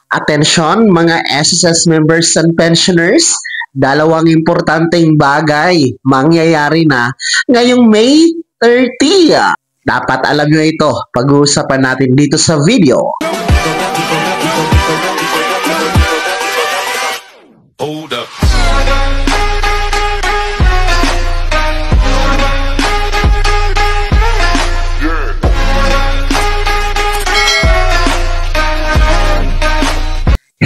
Atensyon mga SSS members and pensioners, dalawang importanteng bagay mangyayari na ngayong May 30. Dapat alam nyo ito, pag-uusapan natin dito sa video. Hold up.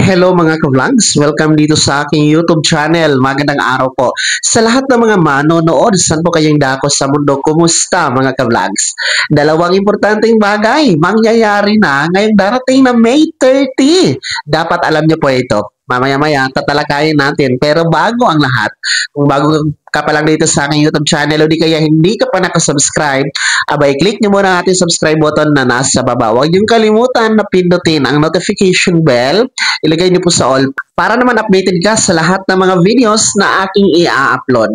Hello mga ka-vlogs! Welcome dito sa aking YouTube channel. Magandang araw po. Sa lahat ng mga manonood, saan po kayong dako sa mundo? Kumusta mga ka-vlogs? Dalawang importanteng bagay mangyayari na ngayong darating na May 30. Dapat alam niyo po ito. Mamaya-maya tatalakayin natin. Pero bago ang lahat, kung bago ka pa lang dito sa aking YouTube channel o di kaya hindi ka pa nakasubscribe, abay click nyo muna ang ating subscribe button na nasa baba. Huwag niyong kalimutan na pindutin ang notification bell. Ilagay niyo po sa all para naman updated ka sa lahat ng mga videos na aking i-upload.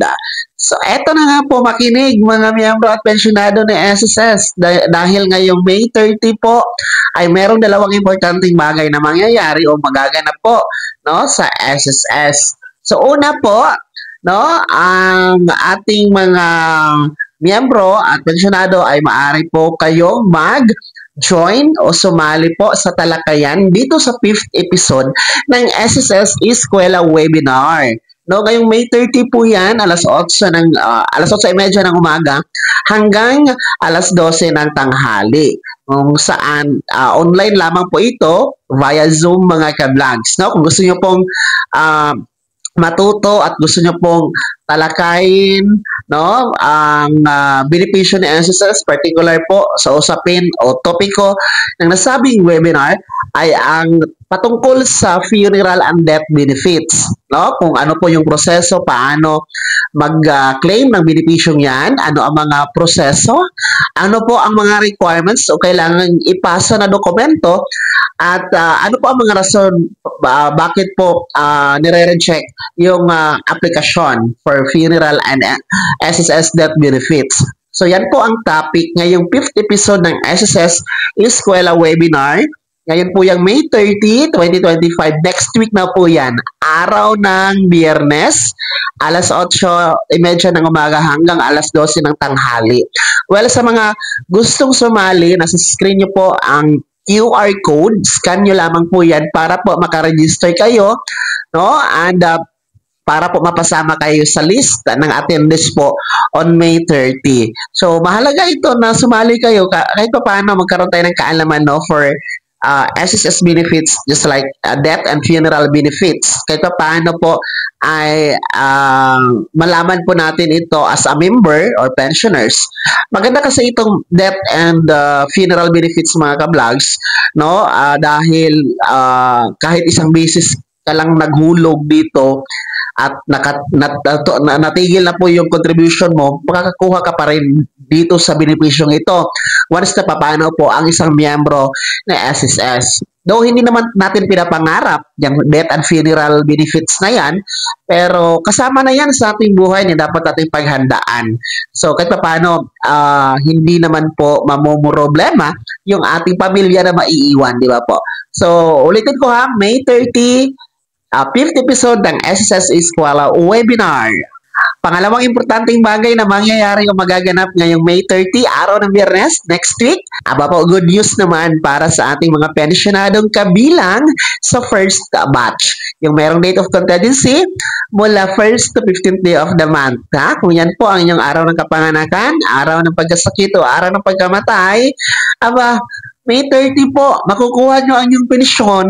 So, eto na nga po, makinig mga miyembro at pensyonado ni SSS. Dahil ngayong May 30 po, ay merong dalawang importanteng bagay na mangyayari o magaganap po, no, sa SSS. So, una po, no, ang ating mga miyembro at pensyonado ay maaari po kayong mag-join o sumali po sa talakayan dito sa 5th episode ng SSS Eskwela Webinar. No, ngayong May 30 po yan, alas 8:30 ng umaga hanggang alas 12 ng tanghali. Kung saan online lamang po ito via Zoom mga ka-vlogs. No? Kung gusto niyo pong matuto at gusto niyo pong talakayin, no, ang benepisyo ni SSS, particular po sa usapin o topiko ng nasabing webinar ay ang patungkol sa funeral and death benefits, no? Kung ano po yung proseso, paano mag-claim ng benepisyong yan, ano ang mga proseso, ano po ang mga requirements o kailangan ipasa na dokumento, at ano po ang mga rason bakit po nire-reject yung aplikasyon for funeral and SSS death benefits. So yan po ang topic ngayong 5th episode ng SSS Eskwela Webinar. Ngayon po yung May 30, 2025. Next week na po yan. Araw ng Biyernes, alas 8:30 ng umaga hanggang alas 12 ng tanghali. Well, sa mga gustong sumali, nasa screen nyo po ang QR code. Scan nyo lamang po yan para po makaregister kayo, no? And para po mapasama kayo sa list ng attendance po on May 30. So, mahalaga ito na sumali kayo kahit pa paano magkaroon tayo ng kaalaman, no, for SSS benefits just like death and funeral benefits. Kahit pa paano po ay malaman po natin ito as a member or pensioners. Maganda kasi itong death and funeral benefits mga ka-vlogs, no? Dahil kahit isang beses ka lang naghulog dito at natigil na po yung contribution mo, makakakuha ka pa rin dito sa benepisyong ito once na papanaw po ang isang miyembro ng SSS. Though hindi naman natin pinapangarap yung death and funeral benefits na yan, pero kasama na yan sa ating buhay na dapat nating paghandaan. So kahit paano, hindi naman po mamumroblema yung ating pamilya na maiiwan, di ba po? So ulitin ko ha, May 30, 5th episode ng SSS Eskwela Webinar. Pangalawang importanteng bagay na mangyayari o magaganap ngayong May 30, araw ng Biyernes, next week. Aba po, good news naman para sa ating mga pensyonadong kabilang sa first batch. Yung merong date of contingency mula 1st to 15th day of the month. Ha? Kung yan po ang inyong araw ng kapanganakan, araw ng pagkasakit o araw ng pagkamatay, aba, May 30 po, makukuha nyo ang inyong pensyon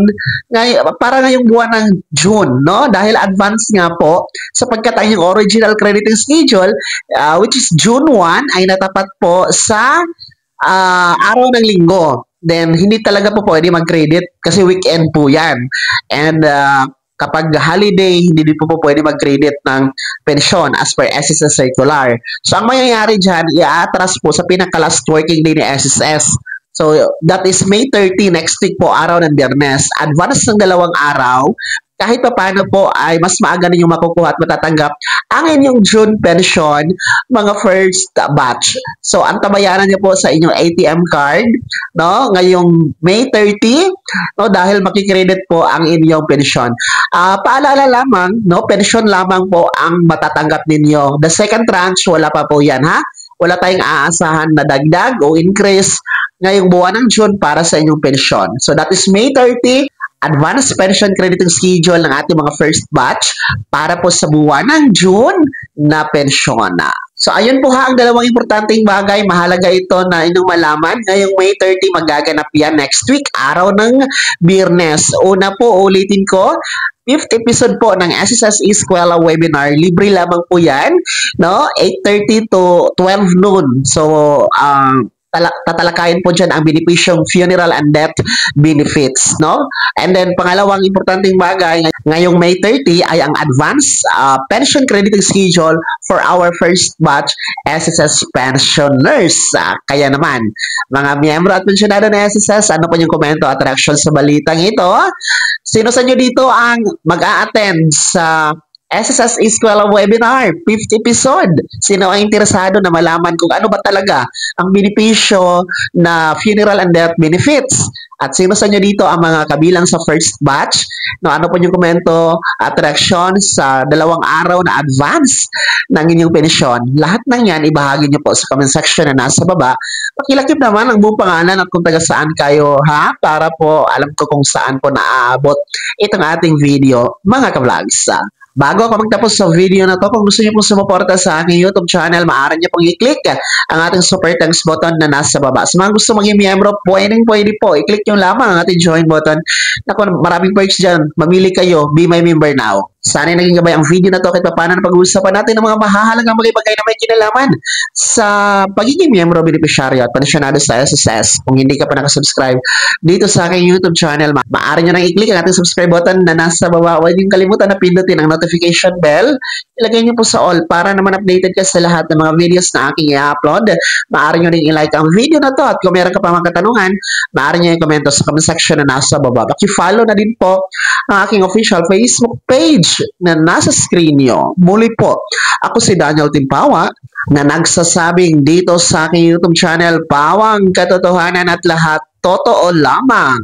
para ngayong buwan ng June, no? Dahil advance nga po, sapagkat ang inyong original crediting schedule, which is June 1, ay natapat po sa araw ng linggo. Then, hindi talaga po pwede mag-credit kasi weekend po yan. And kapag holiday, hindi din po pwede mag-credit ng pensyon as per SSS circular. So, ang mangyayari dyan, i-atras po sa pinaka-last working day ni SSS. So, that is May 30, next week po, araw ng Biyernes. Advance ng 2 araw kahit pa paano po ay mas maaga ninyong makukuha at matatanggap ang inyong June pension, mga first batch. So, ang tabayanan niyo po sa inyong ATM card, no, ngayong May 30, no, dahil makikredit po ang inyong pensyon. Paalala lamang, no, pensyon lamang po ang matatanggap ninyo. The second tranche, wala pa po yan, ha? Wala tayong aasahan na dagdag o increase ngayong buwan ng June para sa inyong pensyon. So that is May 30, advance pension crediting schedule ng ating mga first batch para po sa buwan ng June na pensyon na. So ayun po ha, ang dalawang importanteng bagay, mahalaga ito na inyong malaman. Ngayong May 30 magaganap yan next week, araw ng Biyernes. Una po, ulitin ko, 5th episode po ng SSS Eskwela webinar. Libre lamang po yan, no? 8:30 to 12 noon. So, tatalakayin po dyan ang benepisyong funeral and death benefits, no? And then, pangalawang importanteng bagay, ngayong May 30 ay ang advance pension crediting schedule for our first batch SSS pensioners. Kaya naman, mga miyembro at pensionado ng SSS, ano po yung komento at reaksyon sa balitang ito? Sino sa inyo dito ang mag-a-attend sa SSS Eskwela Webinar, 5th episode? Sino ang interesado na malaman kung ano ba talaga ang benepisyo na funeral and death benefits? At sino sa inyo dito ang mga kabilang sa first batch? No, ano po yung komento at reaksyon sa dalawang araw na advance ng inyong pensyon? Lahat ng yan, ibahagi nyo po sa comment section na nasa baba. Pakilakip naman ang buong pangalan at kung taga saan kayo, ha? Para po alam ko kung saan po naaabot itong ating video, mga ka-vlogs. Bago ako magtapos sa video na to, kung gusto niyo pong sumuporta sa aking YouTube channel, maaari niyo pong i-click ang ating super thanks button na nasa baba. Sa mga gusto maging miyembro, pwede po. I-click nyo lamang ang ating join button. Naku, maraming perks dyan. Mamili kayo. Be my member now. Sana naging gabay ang video na to kahit paano na pag-uusapan natin ng mga mahahalagang bagay na may kinalaman sa pagiging miyembro, benepisyaryo at pensyonado sa SSS. Kung hindi ka pa nakasubscribe dito sa aking YouTube channel, maaari nyo nang i-click ang ating subscribe button na nasa baba. Huwag niyong kalimutan na pindutin ang notification bell. Ilagay nyo po sa all para naman updated ka sa lahat ng mga videos na aking i-upload. Maaari nyo rin i-like ang video na to at kung meron ka pa mga katanungan, maaari nyo i-komento sa comment section na nasa baba. Paki-follow na din po ang aking official Facebook page na nasa screen nyo. Muli po, ako si Daniel Timpawa na nagsasabing dito sa aking YouTube channel, Pawang Katotohanan at lahat totoo lamang.